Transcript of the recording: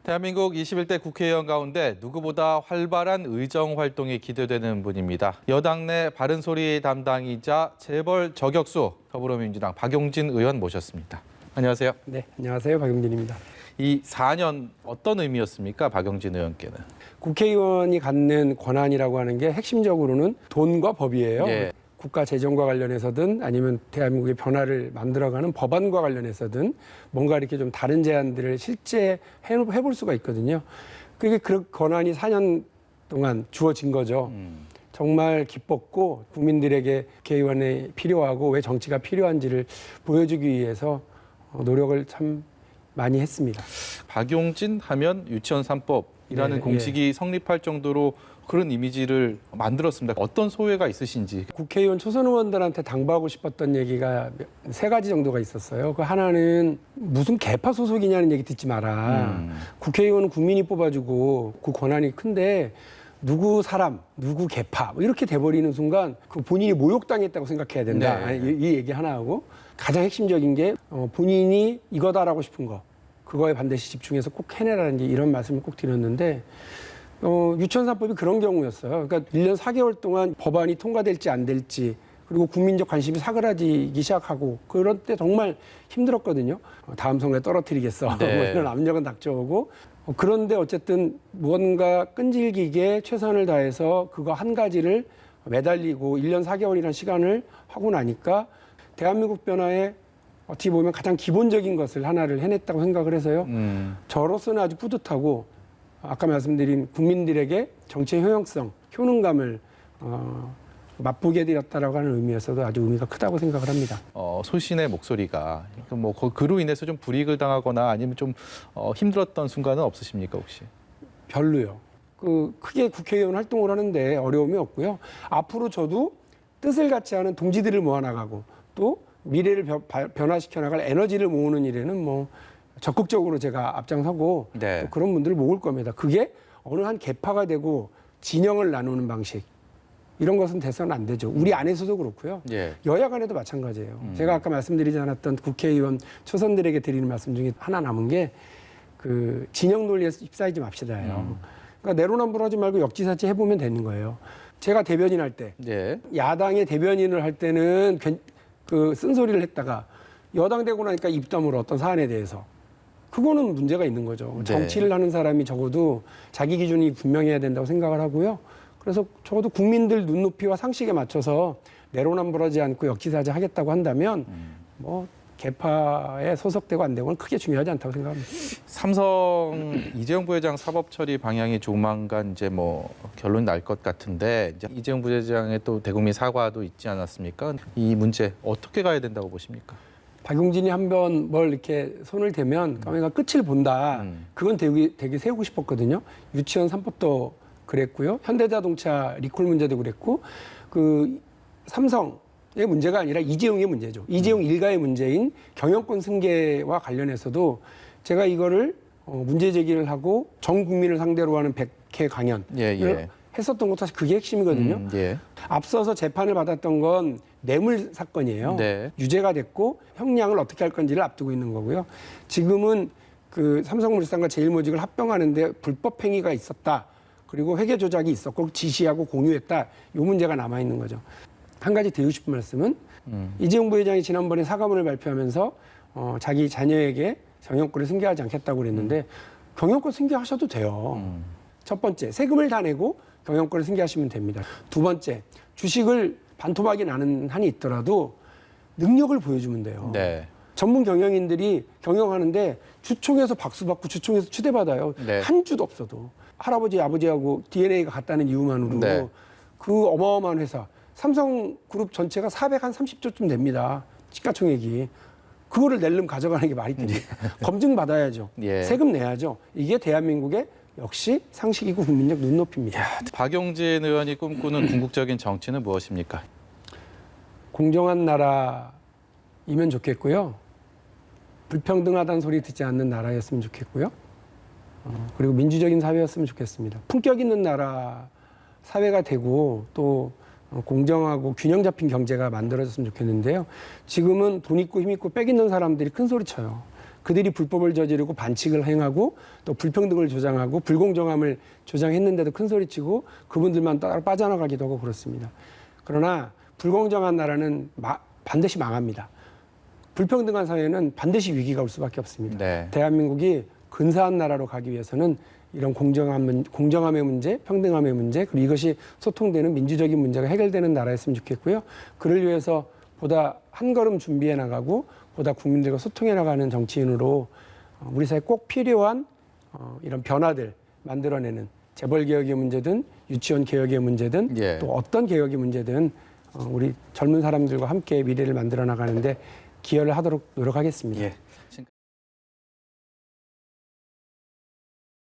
대한민국 21대 국회의원 가운데 누구보다 활발한 의정 활동이 기대되는 분입니다. 여당 내 바른소리 담당이자 재벌 저격수 더불어민주당 박용진 의원 모셨습니다. 안녕하세요. 네, 안녕하세요. 박용진입니다. 이 4년 어떤 의미였습니까? 박용진 의원께는. 국회의원이 갖는 권한이라고 하는 게 핵심적으로는 돈과 법이에요. 예. 국가 재정과 관련해서든 아니면 대한민국의 변화를 만들어가는 법안과 관련해서든 뭔가 이렇게 좀 다른 제안들을 실제 해볼 수가 있거든요. 그게 그 권한이 4년 동안 주어진 거죠. 정말 기뻤고 국민들에게 국회의원이 필요하고 왜 정치가 필요한지를 보여주기 위해서 노력을 참 많이 했습니다. 박용진 하면 유치원 3법이라는 네, 공식이 성립할 정도로 그런 이미지를 만들었습니다. 어떤 소회가 있으신지. 국회의원 초선 의원들한테 당부하고 싶었던 얘기가 3가지 정도가 있었어요. 그 하나는 무슨 개파 소속이냐는 얘기 듣지 마라. 국회의원은 국민이 뽑아주고 그 권한이 큰데 누구 사람, 누구 개파 뭐 이렇게 돼버리는 순간 그 본인이 모욕당했다고 생각해야 된다. 네. 이 얘기 하나 하고 가장 핵심적인 게 본인이 이거다라고 싶은 거 그거에 반드시 집중해서 꼭 해내라는 게 이런 말씀을 꼭 드렸는데 유치원 3법이 그런 경우였어요. 그러니까 1년 4개월 동안 법안이 통과될지 안 될지 그리고 국민적 관심이 사그라지기 시작하고 그럴 때 정말 힘들었거든요. 다음 선거에 떨어뜨리겠어. 네. 뭐 이런 압력은 닥쳐오고 그런데 어쨌든 무언가 끈질기게 최선을 다해서 그거 한 가지를 매달리고 1년 4개월이라는 시간을 하고 나니까 대한민국 변화에 어떻게 보면 가장 기본적인 것을 하나를 해냈다고 생각을 해서요. 저로서는 아주 뿌듯하고 아까 말씀드린 국민들에게 정치의 효용성, 효능감을 맛보게 해드렸다라고 하는 의미에서도 아주 의미가 크다고 생각을 합니다. 소신의 목소리가 뭐 그로 인해서 좀 불이익을 당하거나 아니면 좀 힘들었던 순간은 없으십니까 혹시? 별로요. 크게 국회의원 활동을 하는데 어려움이 없고요. 앞으로 저도 뜻을 같이 하는 동지들을 모아나가고 또 미래를 변화시켜 나갈 에너지를 모으는 일에는 뭐 적극적으로 제가 앞장서고 네. 또 그런 분들을 모을 겁니다. 그게 어느 한 계파가 되고 진영을 나누는 방식 이런 것은 돼서는 안 되죠. 우리 안에서도 그렇고요. 예. 여야 간에도 마찬가지예요. 제가 아까 말씀드리지 않았던 국회의원 초선들에게 드리는 말씀 중에 하나 남은 게 그 진영 논리에서 휩싸이지 맙시다요. 그러니까 내로남불하지 말고 역지사지 해보면 되는 거예요. 제가 대변인 할 때 예. 야당의 대변인을 할 때는 그 쓴소리를 했다가 여당 되고 나니까 입 다물어 어떤 사안에 대해서 그거는 문제가 있는 거죠. 네. 정치를 하는 사람이 적어도 자기 기준이 분명해야 된다고 생각을 하고요. 그래서 적어도 국민들 눈높이와 상식에 맞춰서 내로남불하지 않고 역지사지 하겠다고 한다면 뭐 개파에 소속되고 안 되고는 크게 중요하지 않다고 생각합니다. 삼성 이재용 부회장 사법 처리 방향이 조만간 이제 뭐 결론이 날 것 같은데 이제 이재용 부회장의 또 대국민 사과도 있지 않았습니까? 이 문제 어떻게 가야 된다고 보십니까? 박용진이 한번 뭘 이렇게 손을 대면 까마귀가 끝을 본다. 그건 되게 세우고 싶었거든요. 유치원 3법도 그랬고요. 현대자동차 리콜 문제도 그랬고 그 삼성의 문제가 아니라 이재용의 문제죠. 이재용 일가의 문제인 경영권 승계와 관련해서도 제가 이거를 문제 제기를 하고 전 국민을 상대로 하는 100회 강연을 했었던 것도 사실 그게 핵심이거든요. 예. 앞서서 재판을 받았던 건 뇌물 사건이에요. 네. 유죄가 됐고 형량을 어떻게 할 건지를 앞두고 있는 거고요. 지금은 그 삼성물산과 제일모직을 합병하는데 불법 행위가 있었다. 그리고 회계 조작이 있었고 지시하고 공유했다. 이 문제가 남아 있는 거죠. 한 가지 드리고 싶은 말씀은 이재용 부회장이 지난번에 사과문을 발표하면서 자기 자녀에게 경영권을 승계하지 않겠다고 그랬는데 경영권 승계하셔도 돼요. 첫 번째, 세금을 다 내고 경영권을 승계하시면 됩니다. 두 번째, 주식을 반토막이 나는 한이 있더라도 능력을 보여주면 돼요. 네. 전문 경영인들이 경영하는데 주총에서 박수 받고 주총에서 추대받아요. 네. 한 주도 없어도. 할아버지, 아버지하고 DNA가 같다는 이유만으로 네. 그 어마어마한 회사, 삼성그룹 전체가 430조쯤 됩니다. 시가총액이. 그거를 낼름 가져가는 게 말이 됩니다. 검증받아야죠. 예. 세금 내야죠. 이게 대한민국의 역시 상식이고 국민적 눈높이입니다. 박용진 의원이 꿈꾸는 궁극적인 정치는 무엇입니까? 공정한 나라이면 좋겠고요. 불평등하다는 소리 듣지 않는 나라였으면 좋겠고요. 그리고 민주적인 사회였으면 좋겠습니다. 품격 있는 나라 사회가 되고 또 공정하고 균형 잡힌 경제가 만들어졌으면 좋겠는데요. 지금은 돈 있고 힘 있고 빽 있는 사람들이 큰 소리 쳐요. 그들이 불법을 저지르고 반칙을 행하고 또 불평등을 조장하고 불공정함을 조장했는데도 큰 소리치고 그분들만 따로 빠져나가기도 하고 그렇습니다. 그러나 불공정한 나라는 반드시 망합니다. 불평등한 사회는 반드시 위기가 올 수밖에 없습니다. 네. 대한민국이 근사한 나라로 가기 위해서는 이런 공정함의 문제, 평등함의 문제, 그리고 이것이 소통되는 민주적인 문제가 해결되는 나라였으면 좋겠고요. 그를 위해서 보다 한 걸음 준비해 나가고 보다 국민들과 소통해 나가는 정치인으로 우리 사회에 꼭 필요한 이런 변화들 만들어내는 재벌 개혁의 문제든 유치원 개혁의 문제든 예. 또 어떤 개혁의 문제든 우리 젊은 사람들과 함께 미래를 만들어 나가는데 기여를 하도록 노력하겠습니다. 예.